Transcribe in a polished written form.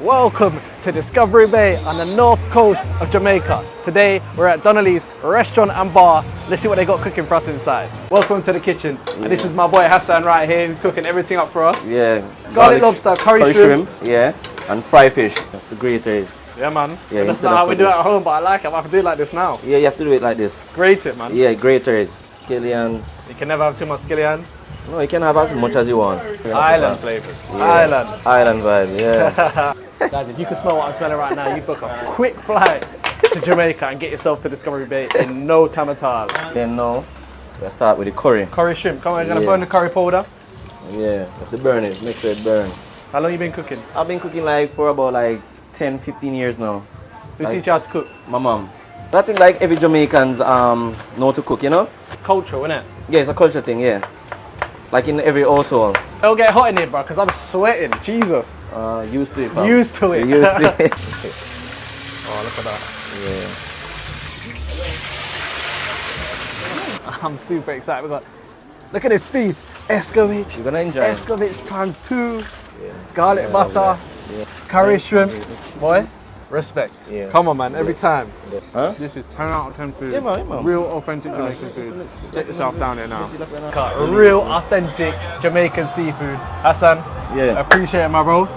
Welcome to Discovery Bay on the north coast of Jamaica. Today we're at Donnelly's restaurant and bar. Let's see what they got cooking for us inside. Welcome to the kitchen. And this is my boy Hassan right here who's cooking everything up for us. Yeah. Garlic lobster, curry shrimp. Yeah. And fry fish. The grater. Yeah, man. Yeah, that's not how we do it at home, but I like it. I have to do it like this now. Yeah, you have to do it like this. Grate it, man. Yeah, grater it. Killian. You can never have too much skillian. No, you can have as much as you want. Island flavors. Yeah. Island vibe, yeah. Guys, if you could smell what I'm smelling right now, you book a quick flight to Jamaica and get yourself to Discovery Bay in no time at all. Then now, we'll start with the curry. Curry shrimp. Come on, we're gonna burn the curry powder. Yeah, just to burn it, make sure it burn. How long you been cooking? I've been cooking like for about like 10, 15 years now. Who teach you how to cook? My mom. But I think like every Jamaicans know to cook, you know? Culture, innit? Yeah, it's a culture thing, yeah. Like in every household. It'll get hot in here, bro, because I'm sweating. Jesus. Used to it, fam. Used to it. Used to it. Oh, look at that. Yeah. I'm super excited. We got, look at this feast. Escovitch. You're gonna enjoy it. Escovitch times 2. Yeah. Garlic butter. Yeah. Curry shrimp. Boy, respect. Yeah. Come on, man. Every time. Huh? This is 10 out of 10 food. Yeah, man. Real authentic Jamaican food. Check yourself down there now. Got real authentic Jamaican seafood. Hassan, Yeah. appreciate it, my bro.